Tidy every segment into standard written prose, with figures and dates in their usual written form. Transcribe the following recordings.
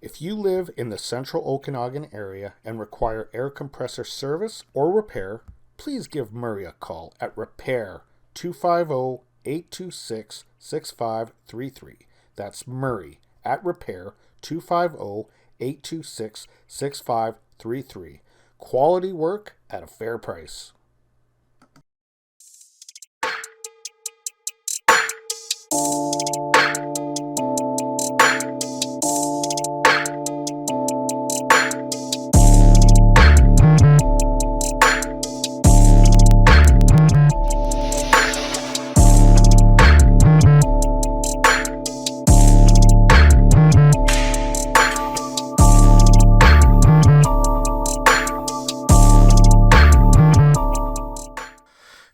If you live in the central Okanagan area and require air compressor service or repair, please give Murray a call at Repair 250-826-6533. That's Murray at Repair 250-826-6533. Quality work at a fair price.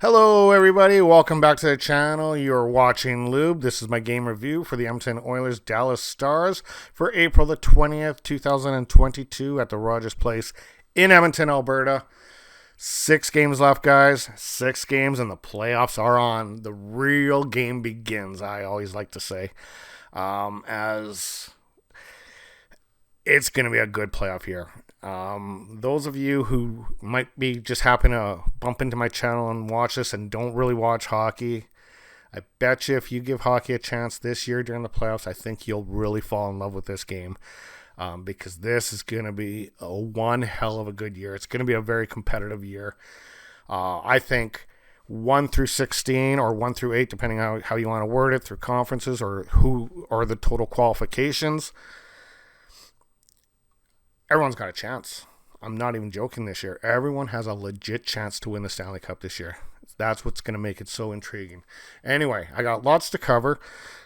Hello everybody, welcome back to the channel. You're watching Lube. This is my game review for the M10 Oilers Dallas Stars for April the 20th, 2022 at the Rogers Place in Edmonton, Alberta. 6 games left, guys. 6 games and the playoffs are on. The real game begins, I always like to say. As it's going to be a good playoff year. Those of you who might be just happen to bump into my channel and watch this and don't really watch hockey, I bet you if you give hockey a chance this year during the playoffs, I think you'll really fall in love with this game, because this is going to be one hell of a good year. It's going to be a very competitive year. I think 1 through 16 or 1 through 8, depending on how you want to word it, through conferences or who are the total qualifications, everyone's got a chance. I'm not even joking this year. Everyone has a legit chance to win the Stanley Cup this year. That's what's going to make it so intriguing. Anyway, I got lots to cover.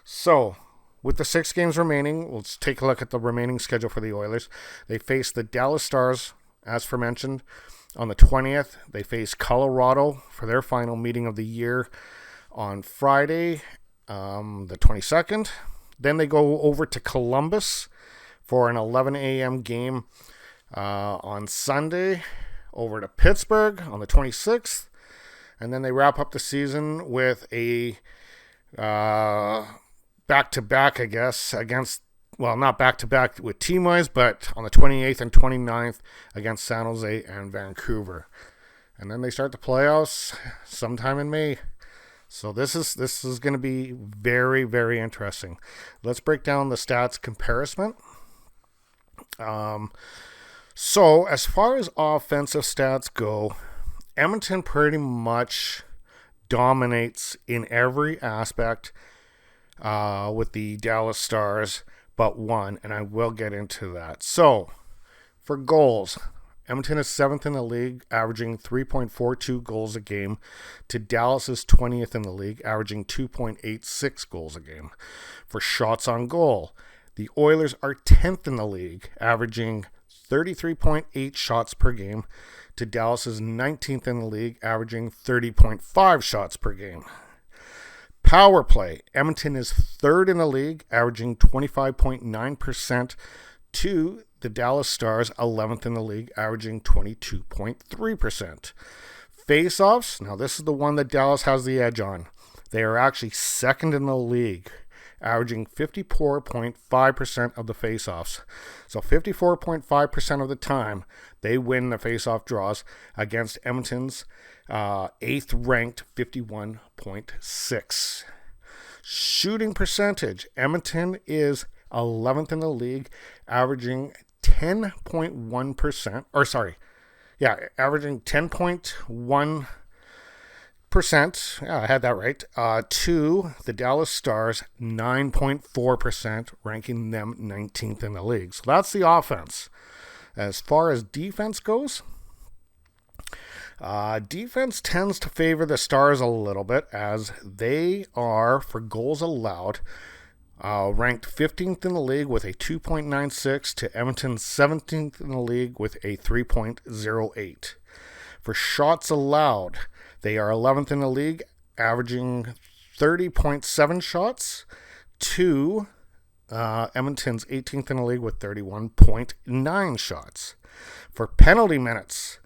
So, with the 6 games remaining, let's take a look at the remaining schedule for the Oilers. They face the Dallas Stars, as aforementioned, on the 20th. They face Colorado for their final meeting of the year on Friday, the 22nd. Then they go over to Columbus for an 11 a.m. game on Sunday, over to Pittsburgh on the 26th, and then they wrap up the season with a back-to-back, I guess, against, well, not back-to-back with team-wise, but on the 28th and 29th against San Jose and Vancouver. And then they start the playoffs sometime in May. So this is going to be very, very interesting. Let's break down the stats comparison. So as far as offensive stats go, Edmonton pretty much dominates in every aspect with the Dallas Stars, but one, and I will get into that. So for goals, Edmonton is 7th in the league, averaging 3.42 goals a game, to Dallas is 20th in the league, averaging 2.86 goals a game. For shots on goal, the Oilers are 10th in the league, averaging 33.8 shots per game, to Dallas is 19th in the league, averaging 30.5 shots per game. Power play, Edmonton is 3rd in the league, averaging 25.9%, to the Dallas Stars, 11th in the league, averaging 22.3%. Face-offs, now this is the one that Dallas has the edge on. They are actually 2nd in the league, averaging 54.5% of the face-offs. So 54.5% of the time, they win the face-off draws against Edmonton's 8th-ranked 51.6. Shooting percentage, Edmonton is 11th in the league, averaging 10.1%, averaging 10.1%. Yeah, I had that right. To the Dallas Stars, 9.4%, ranking them 19th in the league. So that's the offense. As far as defense goes, defense tends to favor the Stars a little bit, as they are, for goals allowed, ranked 15th in the league with a 2.96 to Edmonton's 17th in the league with a 3.08. For shots allowed, they are 11th in the league, averaging 30.7 shots, to Edmonton's 18th in the league with 31.9 shots. For penalty minutes,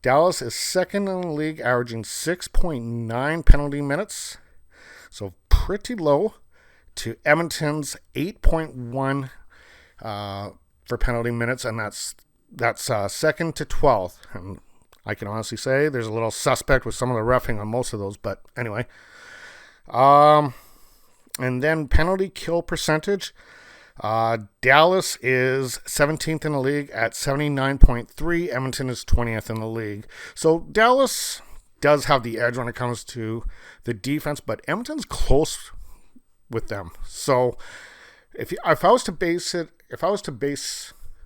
Dallas is 2nd in the league, averaging 6.9 penalty minutes, so pretty low, to Edmonton's 8.1 for penalty minutes, and that's second to 12th. And I can honestly say there's a little suspect with some of the roughing on most of those, but anyway. And then penalty kill percentage. Dallas is 17th in the league at 79.3. Edmonton is 20th in the league. So Dallas does have the edge when it comes to the defense, but Edmonton's close with them. So if I was to base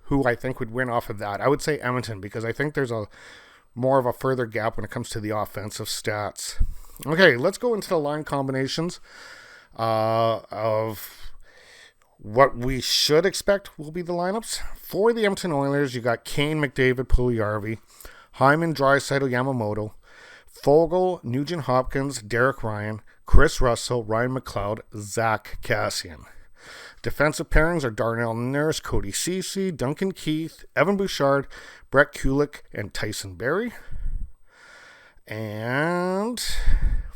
who I think would win off of that, I would say Edmonton, because I think there's a more of a further gap when it comes to the offensive stats. Okay, let's go into the line combinations of what we should expect will be the lineups. For the Edmonton Oilers, you got Kane, McDavid, Puljujarvi, Hyman, Draisaitl, Yamamoto, Foegele, Nugent Hopkins, Derek Ryan, Chris Russell, Ryan McLeod, Zach Kassian. Defensive pairings are Darnell Nurse, Cody Ceci, Duncan Keith, Evan Bouchard, Brett Kulik, and Tyson Barrie. And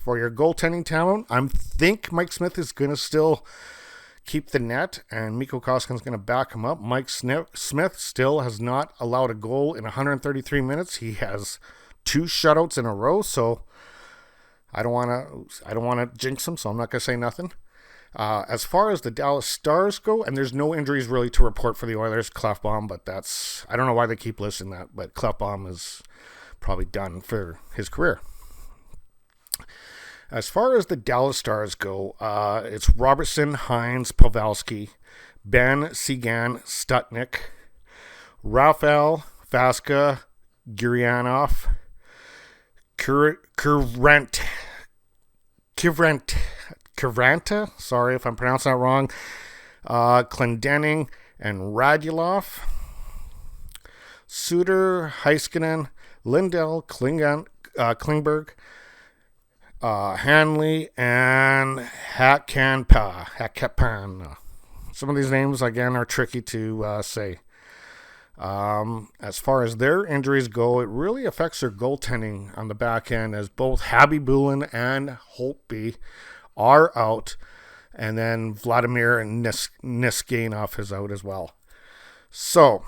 for your goaltending talent, I think Mike Smith is going to still keep the net, and Mikko Koskin's going to back him up. Mike Smith still has not allowed a goal in 133 minutes. He has 2 shutouts in a row, so I don't want to jinx him, so I'm not going to say nothing. As far as the Dallas Stars go, and there's no injuries really to report for the Oilers, Klefbom, but I don't know why they keep listing that, but Klefbom is probably done for his career. As far as the Dallas Stars go, it's Robertson, Hines, Pavelski, Ben, Segan, Stutnik, Rafael, Vaska, Gurianov, Kivranta, sorry if I'm pronouncing that wrong, Clendenning, and Radulov, Suter, Heiskanen, Lindell, Klingberg, Hanley, and Hacketpan. Some of these names, again, are tricky to say. As far as their injuries go, it really affects their goaltending on the back end, as both Habby Bulin and Holtby are out, and then Vladimir and Niskanov is out as well. So,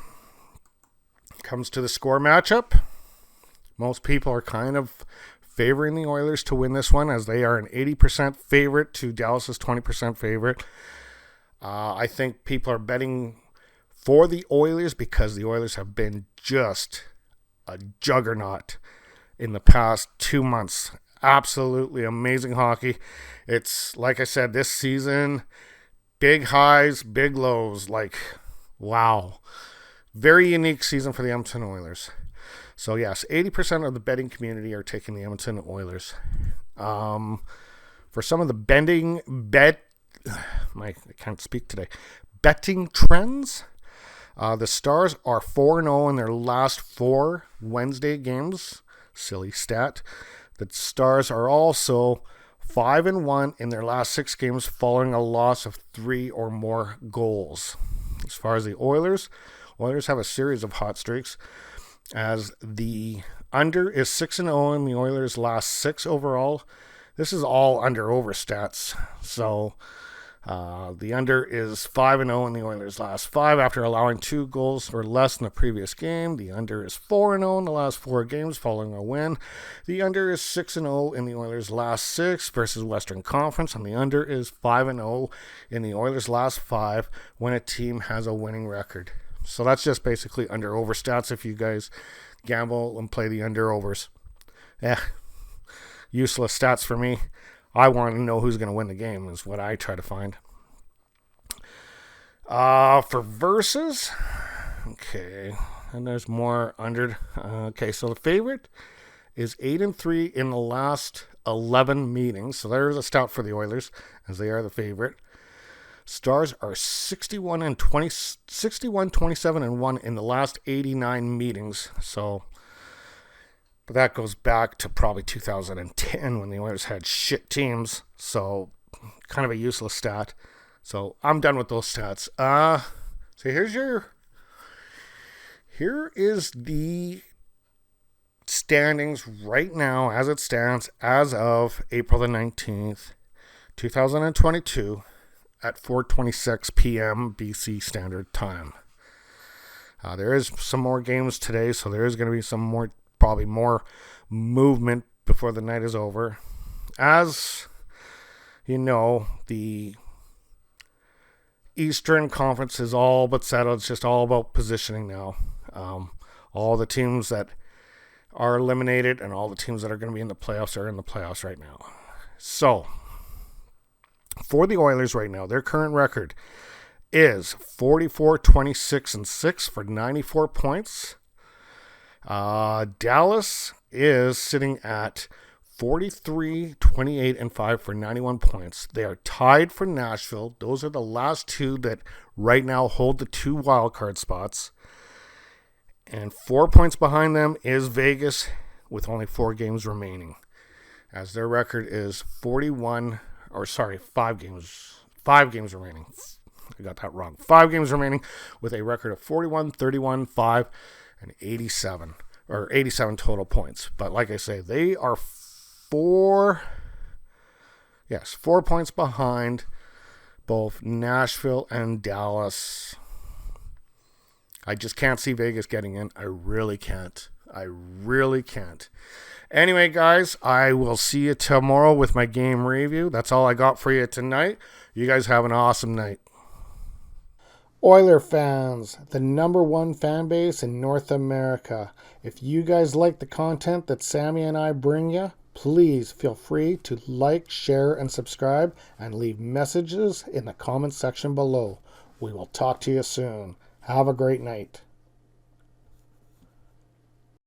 comes to the score matchup. Most people are kind of favoring the Oilers to win this one, as they are an 80% favorite to Dallas's 20% favorite. I think people are betting for the Oilers because the Oilers have been just a juggernaut in the past 2 months. Absolutely amazing hockey. It's, like I said, this season, big highs, big lows. Like, wow. Very unique season for the Edmonton Oilers. So, yes, 80% of the betting community are taking the Edmonton Oilers. For some of the betting trends, the Stars are 4-0 in their last 4 Wednesday games. Silly stat. The Stars are also 5-1 in their last 6 games following a loss of 3 or more goals. As far as the Oilers have a series of hot streaks, as the under is 6-0 in the Oilers' last 6 overall. This is all under-over stats. So the under is 5-0 in the Oilers' last 5 after allowing 2 goals or less in the previous game. The under is 4-0 in the last 4 games following a win. The under is 6-0 in the Oilers' last 6 versus Western Conference. And the under is 5-0 in the Oilers' last 5 when a team has a winning record. So that's just basically under-over stats if you guys gamble and play the under-overs. Useless stats for me. I want to know who's going to win the game is what I try to find. For versus, okay, and there's more under. Okay, so the favorite is 8-3 in the last 11 meetings. So there's a stout for the Oilers, as they are the favorite. Stars are 61-27-1 in the last 89 meetings. So, but that goes back to probably 2010 when the Oilers had shit teams. So, kind of a useless stat. So, I'm done with those stats. So here is the standings right now as it stands as of April the 19th, 2022. At 4:26 p.m. BC Standard Time. There is some more games today, so there is going to be probably more movement before the night is over. As you know, the Eastern Conference is all but settled. It's just all about positioning now. All the teams that are eliminated and all the teams that are going to be in the playoffs are in the playoffs right now. So, for the Oilers right now, their current record is 44-26-6 for 94 points. Dallas is sitting at 43-28-5 for 91 points. They are tied for Nashville. Those are the last two that right now hold the 2 wildcard spots. And 4 points behind them is Vegas with only 4 games remaining, as their record is 5 games. 5 games remaining. I got that wrong. 5 games remaining with a record of 41, 31, 5, and 87 total points. But like I say, they are 4 points behind both Nashville and Dallas. I just can't see Vegas getting in. I really can't. Anyway, guys, I will see you tomorrow with my game review. That's all I got for you tonight. You guys have an awesome night. Oiler fans, the #1 fan base in North America. If you guys like the content that Sammy and I bring you, please feel free to like, share, and subscribe, and leave messages in the comment section below. We will talk to you soon. Have a great night.